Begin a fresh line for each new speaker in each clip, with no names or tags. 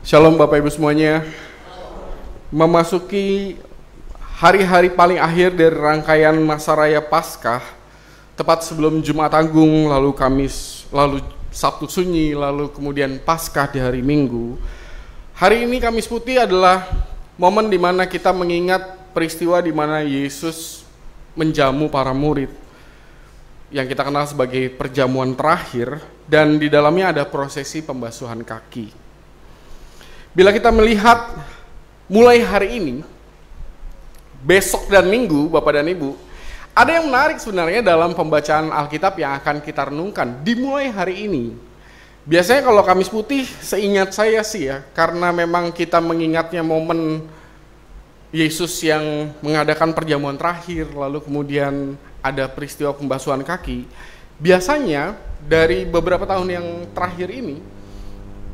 Shalom Bapak Ibu semuanya. Memasuki hari-hari paling akhir dari rangkaian masa raya Paskah, tepat sebelum Jumat Agung, lalu Kamis, lalu Sabtu Sunyi, lalu kemudian Paskah di hari Minggu. Hari ini Kamis Putih adalah momen di mana kita mengingat peristiwa di mana Yesus menjamu para murid, yang kita kenal sebagai perjamuan terakhir, dan di dalamnya ada prosesi pembasuhan kaki. Bila kita melihat mulai hari ini, besok dan minggu, Bapak dan Ibu, ada yang menarik sebenarnya dalam pembacaan Alkitab yang akan kita renungkan dimulai hari ini. Biasanya kalau Kamis Putih, seingat saya sih ya, karena memang kita mengingatnya momen Yesus yang mengadakan perjamuan terakhir, lalu kemudian ada peristiwa pembasuhan kaki. Biasanya dari beberapa tahun yang terakhir ini,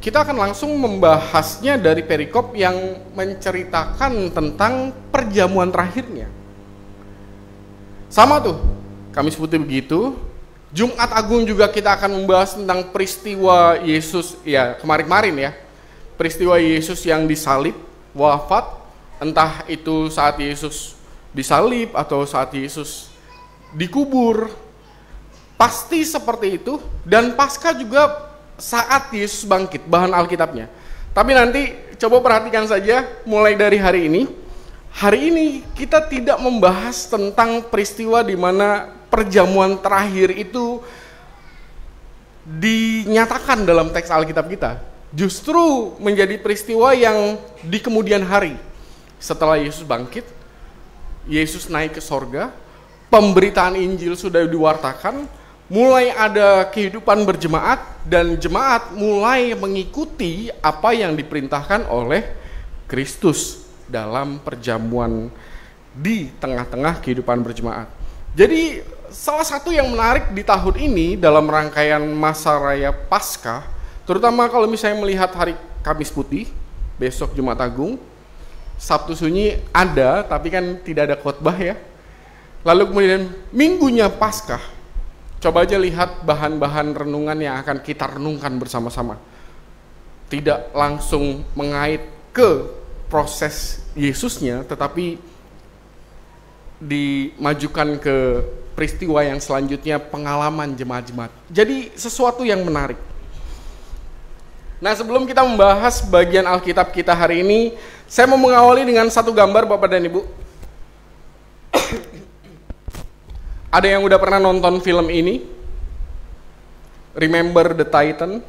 kita akan langsung membahasnya dari perikop yang menceritakan tentang perjamuan terakhirnya. Sama tuh, Kamis Putih begitu, Jumat Agung juga kita akan membahas tentang peristiwa Yesus, ya kemarin-kemarin ya, peristiwa Yesus yang disalib, wafat, entah itu saat Yesus disalib atau saat Yesus dikubur, pasti seperti itu, dan Paskah juga saat Yesus bangkit, bahan Alkitabnya. Tapi nanti coba perhatikan saja mulai dari hari ini. Hari ini kita tidak membahas tentang peristiwa di mana perjamuan terakhir itu dinyatakan dalam teks Alkitab kita. Justru menjadi peristiwa yang di kemudian hari. Setelah Yesus bangkit, Yesus naik ke sorga, pemberitaan Injil sudah diwartakan, mulai ada kehidupan berjemaat, dan jemaat mulai mengikuti apa yang diperintahkan oleh Kristus dalam perjamuan di tengah-tengah kehidupan berjemaat. Jadi salah satu yang menarik di tahun ini dalam rangkaian masa raya Paskah, terutama kalau misalnya melihat hari Kamis Putih, besok Jumat Agung, Sabtu Sunyi ada, tapi kan tidak ada khotbah ya. Lalu kemudian minggunya Paskah. Coba aja lihat bahan-bahan renungan yang akan kita renungkan bersama-sama. Tidak langsung mengait ke proses Yesusnya, tetapi dimajukan ke peristiwa yang selanjutnya, pengalaman jemaat-jemaat. Jadi sesuatu yang menarik. Nah, sebelum kita membahas bagian Alkitab kita hari ini, saya mau mengawali dengan satu gambar Bapak dan Ibu. Ada yang udah pernah nonton film ini? Remember the Titan?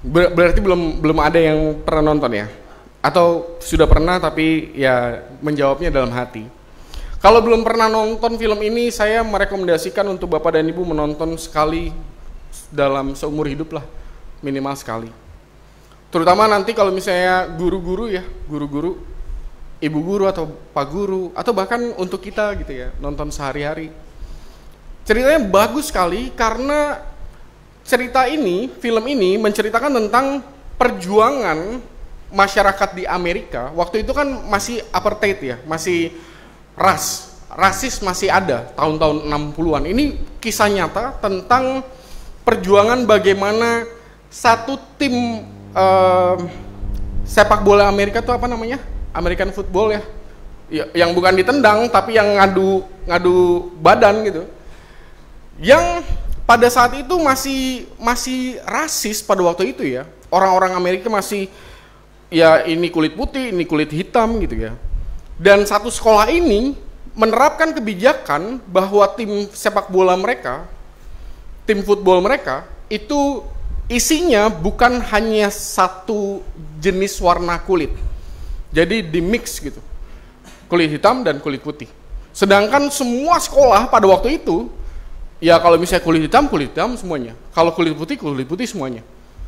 Berarti belum ada yang pernah nonton ya? Atau sudah pernah tapi ya menjawabnya dalam hati. Kalau belum pernah nonton film ini, saya merekomendasikan untuk Bapak dan Ibu menonton sekali dalam seumur hidup lah, minimal sekali. Terutama nanti kalau misalnya guru-guru ya, guru-guru, ibu guru atau pak guru, atau bahkan untuk kita gitu ya, nonton sehari-hari. Ceritanya bagus sekali karena cerita ini, film ini menceritakan tentang perjuangan masyarakat di Amerika. Waktu itu kan masih apartheid ya, masih rasis masih ada tahun-tahun 60-an. Ini kisah nyata tentang perjuangan bagaimana satu tim sepak bola Amerika itu apa namanya? American football ya, yang bukan ditendang tapi yang ngadu badan gitu, yang pada saat itu masih rasis pada waktu itu ya. Orang-orang Amerika masih ya, ini kulit putih, ini kulit hitam gitu ya. Dan satu sekolah ini menerapkan kebijakan bahwa tim sepak bola mereka, tim football mereka itu isinya bukan hanya satu jenis warna kulit. Jadi di mix gitu, kulit hitam dan kulit putih. Sedangkan semua sekolah pada waktu itu, ya kalau misalnya kulit hitam semuanya. Kalau kulit putih semuanya.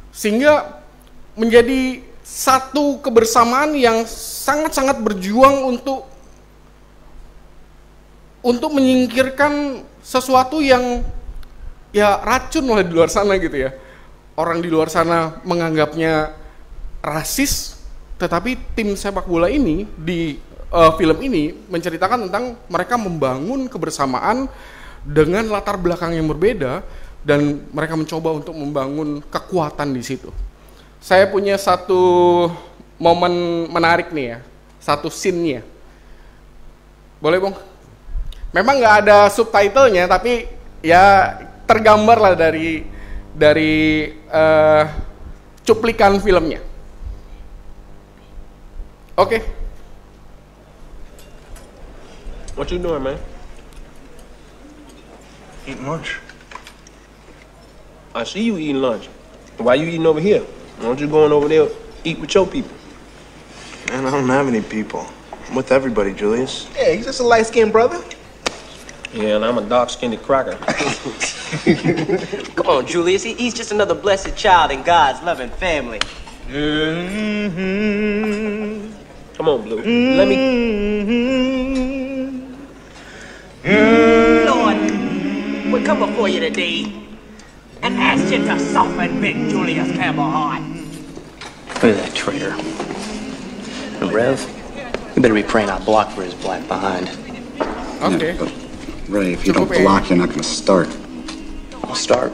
Sehingga menjadi satu kebersamaan yang sangat-sangat berjuang untuk menyingkirkan sesuatu yang ya racun lah di luar sana gitu ya. Orang di luar sana menganggapnya rasis, tetapi tim sepak bola ini di film ini menceritakan tentang mereka membangun kebersamaan dengan latar belakang yang berbeda, dan mereka mencoba untuk membangun kekuatan di situ. Saya punya satu momen menarik nih ya, satu scene-nya. Boleh Bung? Memang nggak ada subtitlenya, tapi ya tergambar lah dari cuplikan filmnya. Oke.
What you doing, man?
Eating lunch.
I see you eating lunch. Why you eating over here? Why don't you going over there eat with your people?
Man, I don't have any people. I'm with everybody, Julius.
Yeah, he's just a light-skinned brother. Yeah, and I'm a dark-skinned cracker.
Come on, Julius. He's just another blessed child in God's loving family.
Come on, Blue. Let me...
Lord, we come before you today and ask you to soften Big Julius Campbell heart.
Look at that traitor. And Rev, you better be praying I block for his black behind.
Oke.
Yeah, but Ray, if you
Cukup
don't block, you're not gonna start.
I'll start.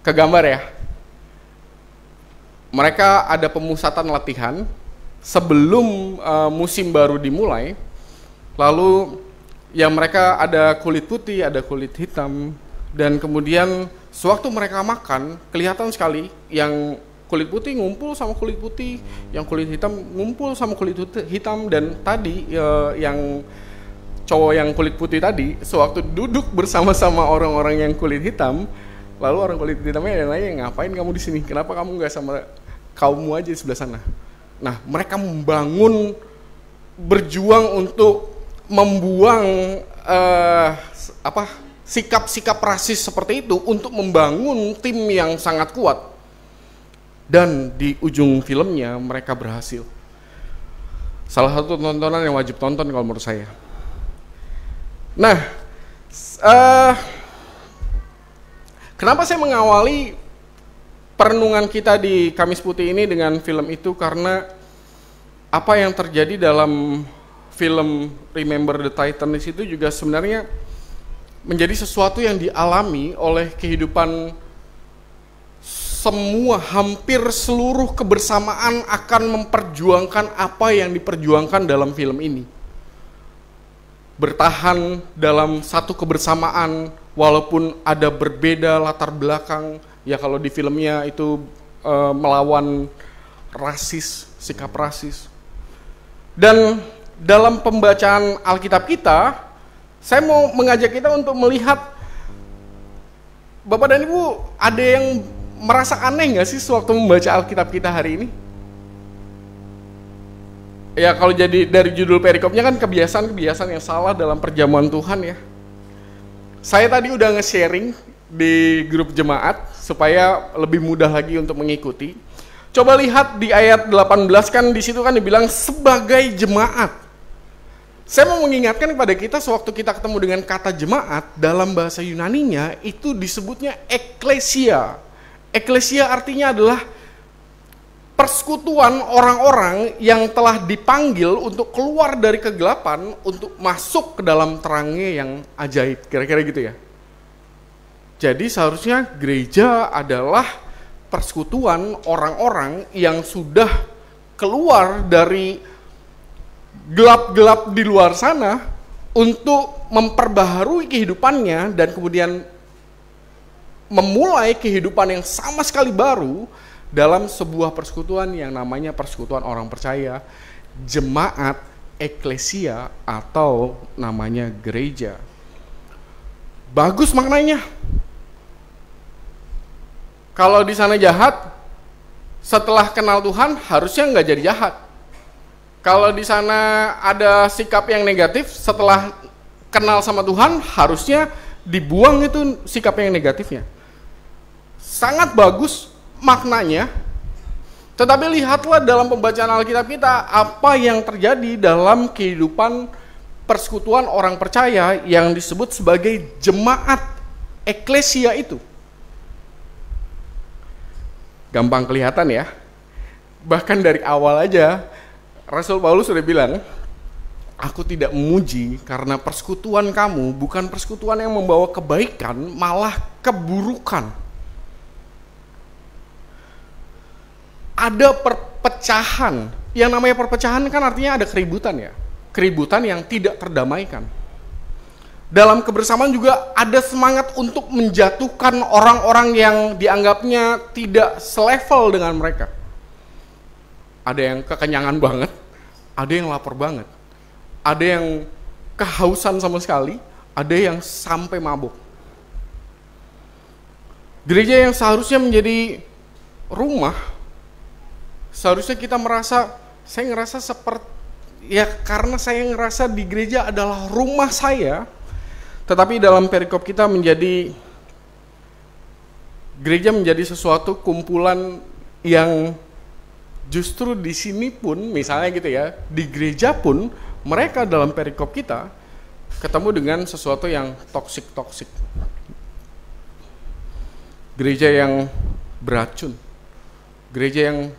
Kegambar ya. Mereka ada pemusatan latihan sebelum musim baru dimulai. Lalu ya mereka ada kulit putih, ada kulit hitam, dan kemudian sewaktu mereka makan kelihatan sekali yang kulit putih ngumpul sama kulit putih, yang kulit hitam ngumpul sama kulit hitam, dan tadi yang cowok yang kulit putih tadi sewaktu duduk bersama-sama orang-orang yang kulit hitam, lalu orang kulit hitamnya ada nanya, ngapain kamu di sini? Kenapa kamu nggak sama kaummu aja di sebelah sana? Nah, mereka membangun, berjuang untuk membuang sikap-sikap rasis seperti itu untuk membangun tim yang sangat kuat. Dan di ujung filmnya mereka berhasil. Salah satu tontonan yang wajib tonton kalau menurut saya. Nah, kenapa saya mengawali perenungan kita di Kamis Putih ini dengan film itu? Karena apa yang terjadi dalam film Remember the Titans itu juga sebenarnya menjadi sesuatu yang dialami oleh kehidupan semua, hampir seluruh kebersamaan akan memperjuangkan apa yang diperjuangkan dalam film ini. Bertahan dalam satu kebersamaan walaupun ada berbeda latar belakang. Ya kalau di filmnya itu melawan rasis, sikap rasis. Dan dalam pembacaan Alkitab kita, saya mau mengajak kita untuk melihat, Bapak dan Ibu, ada yang merasa aneh nggak sih sewaktu membaca Alkitab kita hari ini? Ya kalau jadi dari judul perikopnya kan kebiasaan-kebiasaan yang salah dalam perjamuan Tuhan ya. Saya tadi udah nge-sharing di grup jemaat supaya lebih mudah lagi untuk mengikuti. Coba lihat di ayat 18 kan di situ kan dibilang sebagai jemaat. Saya mau mengingatkan kepada kita sewaktu kita ketemu dengan kata jemaat dalam bahasa Yunaninya itu disebutnya eklesia. Eklesia artinya adalah persekutuan orang-orang yang telah dipanggil untuk keluar dari kegelapan untuk masuk ke dalam terangnya yang ajaib. Kira-kira gitu ya. Jadi seharusnya gereja adalah persekutuan orang-orang yang sudah keluar dari gelap-gelap di luar sana untuk memperbaharui kehidupannya dan kemudian memulai kehidupan yang sama sekali baru dalam sebuah persekutuan yang namanya persekutuan orang percaya, jemaat, eklesia, atau namanya gereja. Bagus maknanya. Kalau di sana jahat, setelah kenal Tuhan harusnya nggak jadi jahat. Kalau di sana ada sikap yang negatif, setelah kenal sama Tuhan harusnya dibuang itu sikap yang negatifnya. Sangat bagus maknanya. Tetapi lihatlah dalam pembacaan Alkitab kita apa yang terjadi dalam kehidupan persekutuan orang percaya yang disebut sebagai jemaat eklesia itu. Gampang kelihatan ya. Bahkan dari awal aja Rasul Paulus sudah bilang, Aku tidak memuji karena persekutuan kamu bukan persekutuan yang membawa kebaikan, malah keburukan. Ada perpecahan. Yang namanya perpecahan kan artinya ada keributan ya. Keributan yang tidak terdamaikan. Dalam kebersamaan juga ada semangat untuk menjatuhkan orang-orang yang dianggapnya tidak selevel dengan mereka. Ada yang kekenyangan banget, ada yang lapar banget. Ada yang kehausan sama sekali, ada yang sampai mabuk. Gereja yang seharusnya menjadi rumah, seharusnya kita saya ngerasa seperti, ya karena saya ngerasa di gereja adalah rumah saya, tetapi dalam perikop kita gereja menjadi sesuatu kumpulan yang justru di sini pun, misalnya gitu ya, di gereja pun, mereka dalam perikop kita ketemu dengan sesuatu yang toksik. Gereja yang beracun. Gereja yang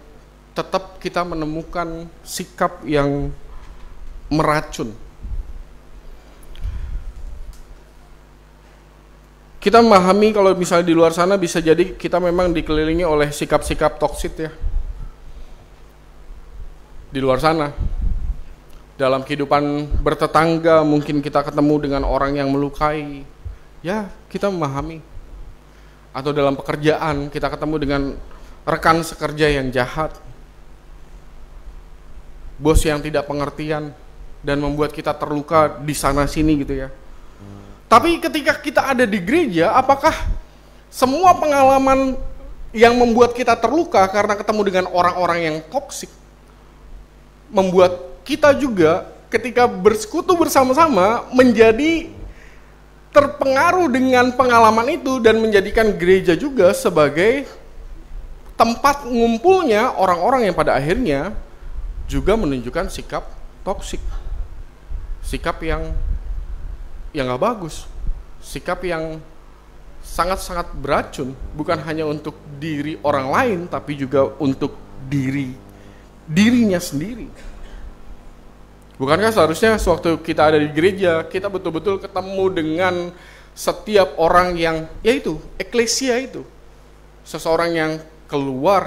tetap kita menemukan sikap yang meracun. Kita memahami kalau misalnya di luar sana bisa jadi kita memang dikelilingi oleh sikap-sikap toksik ya. Di luar sana. Dalam kehidupan bertetangga mungkin kita ketemu dengan orang yang melukai. Ya, kita memahami. Atau dalam pekerjaan kita ketemu dengan rekan sekerja yang jahat. Bos yang tidak pengertian dan membuat kita terluka di sana sini gitu ya. Tapi ketika kita ada di gereja, apakah semua pengalaman yang membuat kita terluka karena ketemu dengan orang-orang yang toksik membuat kita juga ketika bersekutu bersama-sama menjadi terpengaruh dengan pengalaman itu dan menjadikan gereja juga sebagai tempat ngumpulnya orang-orang yang pada akhirnya juga menunjukkan sikap toksik, sikap yang gak bagus, sikap yang sangat-sangat beracun, bukan hanya untuk diri orang lain tapi juga untuk dirinya sendiri. Bukankah seharusnya sewaktu kita ada di gereja, kita betul-betul ketemu dengan setiap orang yang, yaitu, eklesia itu. Seseorang yang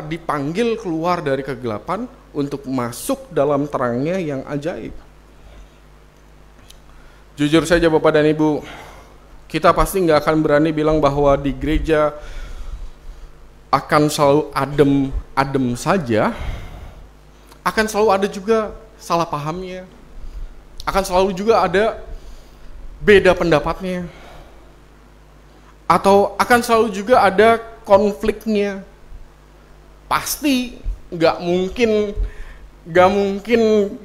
dipanggil keluar dari kegelapan untuk masuk dalam terangnya yang ajaib. Jujur saja Bapak dan Ibu, kita pasti nggak akan berani bilang bahwa di gereja akan selalu adem saja, akan selalu ada juga salah pahamnya. Akan selalu juga ada beda pendapatnya. Atau akan selalu juga ada konfliknya. Pasti gak mungkin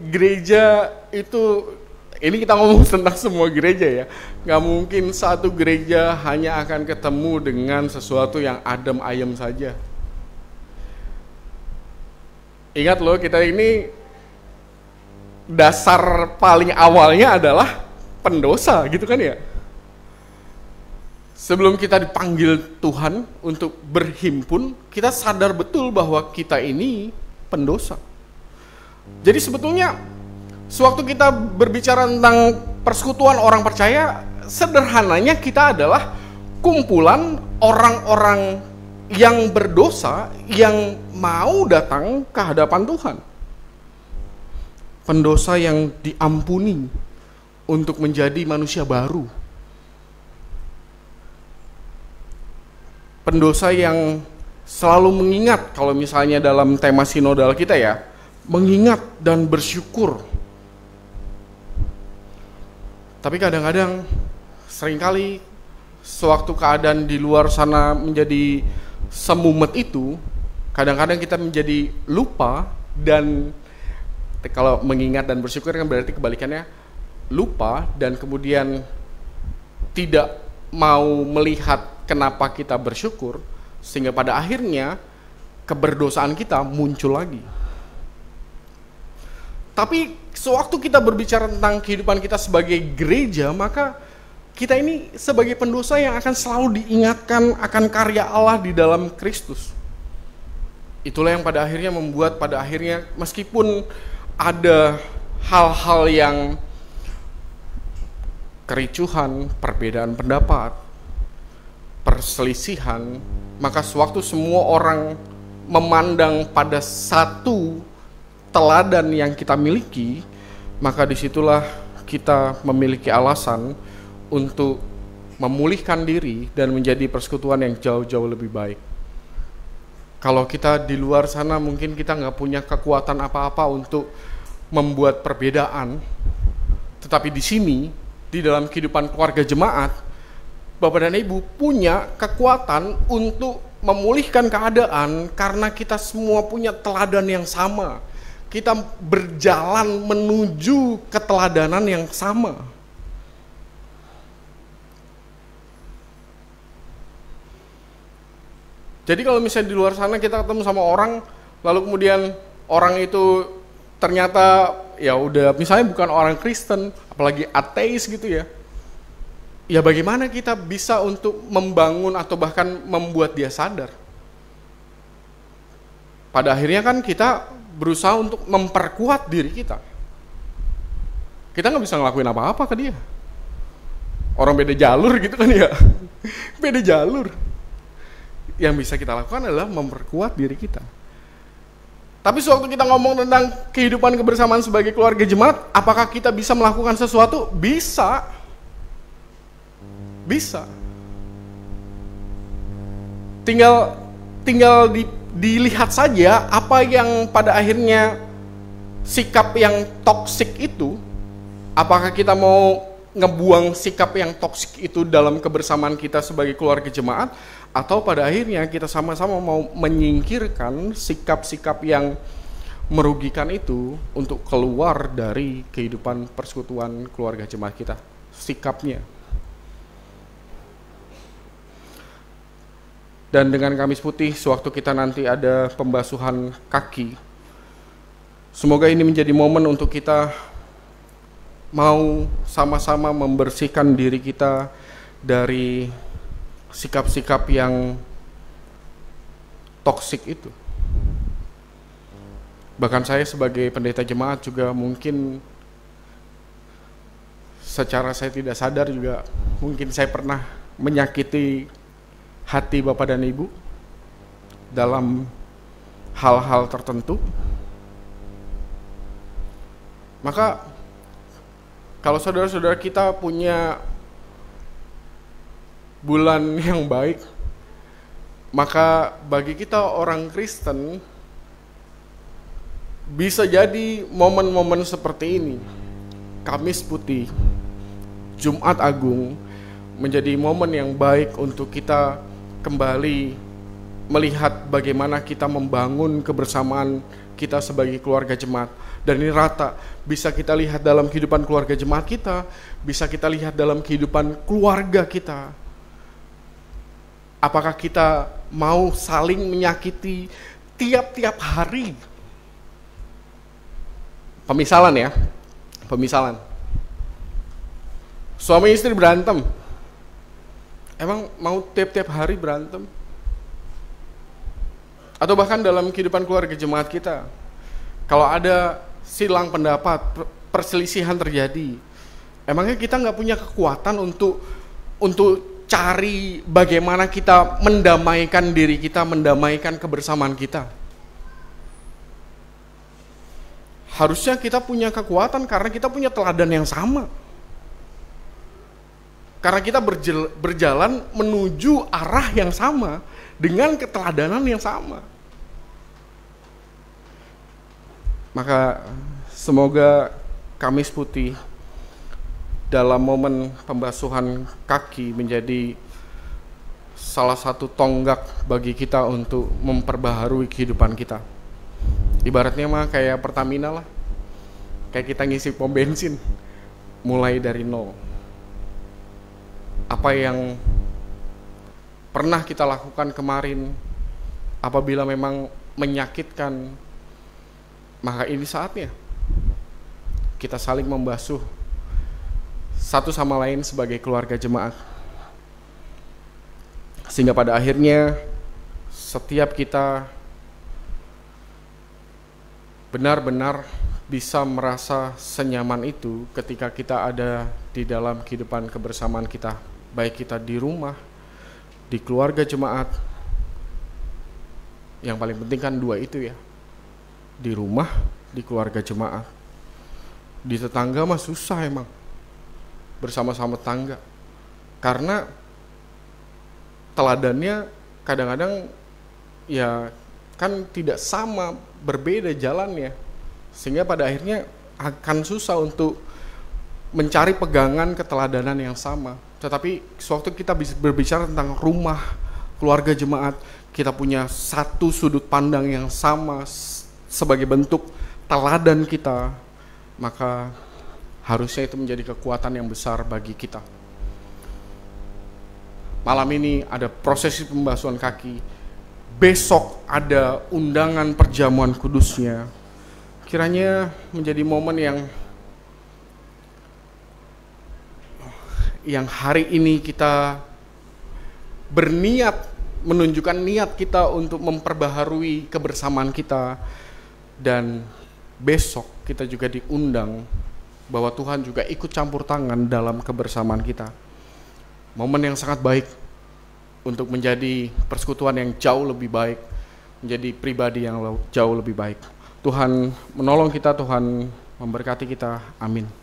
gereja itu, ini kita ngomong tentang semua gereja ya, gak mungkin satu gereja hanya akan ketemu dengan sesuatu yang adem ayem saja. Ingat loh, kita ini dasar paling awalnya adalah pendosa gitu kan ya. Sebelum kita dipanggil Tuhan untuk berhimpun, kita sadar betul bahwa kita ini pendosa. Jadi sebetulnya sewaktu kita berbicara tentang persekutuan orang percaya, sederhananya kita adalah kumpulan orang-orang yang berdosa yang mau datang ke hadapan Tuhan. Pendosa yang diampuni untuk menjadi manusia baru. Pendosa yang selalu mengingat, kalau misalnya dalam tema sinodal kita ya, mengingat dan bersyukur. Tapi kadang-kadang, seringkali sewaktu keadaan di luar sana menjadi semumet itu, kadang-kadang kita menjadi lupa. Dan kalau mengingat dan bersyukur kan berarti kebalikannya lupa dan kemudian tidak mau melihat kenapa kita bersyukur, sehingga pada akhirnya keberdosaan kita muncul lagi. Tapi sewaktu kita berbicara tentang kehidupan kita sebagai gereja, maka kita ini sebagai pendosa yang akan selalu diingatkan akan karya Allah di dalam Kristus. Itulah yang pada akhirnya membuat pada akhirnya meskipun ada hal-hal yang kericuhan, perbedaan pendapat, perselisihan, maka sewaktu semua orang memandang pada satu teladan yang kita miliki, maka disitulah kita memiliki alasan untuk memulihkan diri dan menjadi persekutuan yang jauh-jauh lebih baik. Kalau kita di luar sana mungkin kita nggak punya kekuatan apa-apa untuk membuat perbedaan, tetapi di sini, di dalam kehidupan keluarga jemaat, Bapak dan Ibu punya kekuatan untuk memulihkan keadaan karena kita semua punya teladan yang sama. Kita berjalan menuju keteladanan yang sama. Jadi kalau misalnya di luar sana kita ketemu sama orang, lalu kemudian orang itu ternyata ya udah misalnya bukan orang Kristen, apalagi ateis gitu ya. Ya bagaimana kita bisa untuk membangun atau bahkan membuat dia sadar? Pada akhirnya kan kita berusaha untuk memperkuat diri kita. Kita nggak bisa ngelakuin apa-apa ke dia. Orang beda jalur gitu kan ya. Beda jalur. Yang bisa kita lakukan adalah memperkuat diri kita. Tapi sewaktu kita ngomong tentang kehidupan kebersamaan sebagai keluarga jemaat, apakah kita bisa melakukan sesuatu? Bisa. Bisa. Tinggal dilihat saja apa yang pada akhirnya sikap yang toksik itu, apakah kita mau ngebuang sikap yang toksik itu dalam kebersamaan kita sebagai keluarga jemaat, atau pada akhirnya kita sama-sama mau menyingkirkan sikap-sikap yang merugikan itu untuk keluar dari kehidupan persekutuan keluarga jemaat kita. Sikapnya. Dan dengan Kamis Putih, sewaktu kita nanti ada pembasuhan kaki, semoga ini menjadi momen untuk kita mau sama-sama membersihkan diri kita dari sikap-sikap yang toksik itu. Bahkan saya sebagai pendeta jemaat juga mungkin secara saya tidak sadar juga mungkin saya pernah menyakiti hati Bapak dan Ibu dalam hal-hal tertentu. Maka kalau saudara-saudara kita punya bulan yang baik, maka bagi kita orang Kristen bisa jadi momen-momen seperti ini, Kamis Putih, Jumat Agung, menjadi momen yang baik untuk kita kembali melihat bagaimana kita membangun kebersamaan kita sebagai keluarga jemaat. Dan ini rata, bisa kita lihat dalam kehidupan keluarga jemaat kita, bisa kita lihat dalam kehidupan keluarga kita. Apakah kita mau saling menyakiti tiap-tiap hari? Pemisalan ya, pemisalan. Suami istri berantem, emang mau tiap-tiap hari berantem? Atau bahkan dalam kehidupan keluarga jemaat kita, kalau ada silang pendapat, perselisihan terjadi, emangnya kita nggak punya kekuatan untuk cari bagaimana kita mendamaikan diri kita, mendamaikan kebersamaan kita? Harusnya kita punya kekuatan karena kita punya teladan yang sama. Karena kita berjalan menuju arah yang sama dengan keteladanan yang sama. Maka semoga Kamis Putih dalam momen pembasuhan kaki menjadi salah satu tonggak bagi kita untuk memperbaharui kehidupan kita. Ibaratnya mah kayak Pertamina lah, kayak kita ngisi pom bensin mulai dari nol. Apa yang pernah kita lakukan kemarin, apabila memang menyakitkan, maka ini saatnya kita saling membasuh satu sama lain sebagai keluarga jemaat, sehingga pada akhirnya setiap kita benar-benar bisa merasa senyaman itu ketika kita ada di dalam kehidupan kebersamaan kita, baik kita di rumah, di keluarga jemaat. Yang paling penting kan dua itu ya, di rumah, di keluarga jemaat. Di tetangga mah susah emang, bersama-sama tetangga, karena teladannya kadang-kadang ya kan tidak sama, berbeda jalannya, sehingga pada akhirnya akan susah untuk mencari pegangan keteladanan yang sama. Tetapi sewaktu kita berbicara tentang rumah, keluarga jemaat, kita punya satu sudut pandang yang sama sebagai bentuk teladan kita, maka harusnya itu menjadi kekuatan yang besar bagi kita. Malam ini ada prosesi pembasuhan kaki, besok ada undangan perjamuan kudusnya. Kiranya menjadi momen yang hari ini kita berniat, menunjukkan niat kita untuk memperbaharui kebersamaan kita, dan besok kita juga diundang bahwa Tuhan juga ikut campur tangan dalam kebersamaan kita. Momen yang sangat baik untuk menjadi persekutuan yang jauh lebih baik, menjadi pribadi yang jauh lebih baik. Tuhan menolong kita, Tuhan memberkati kita. Amin.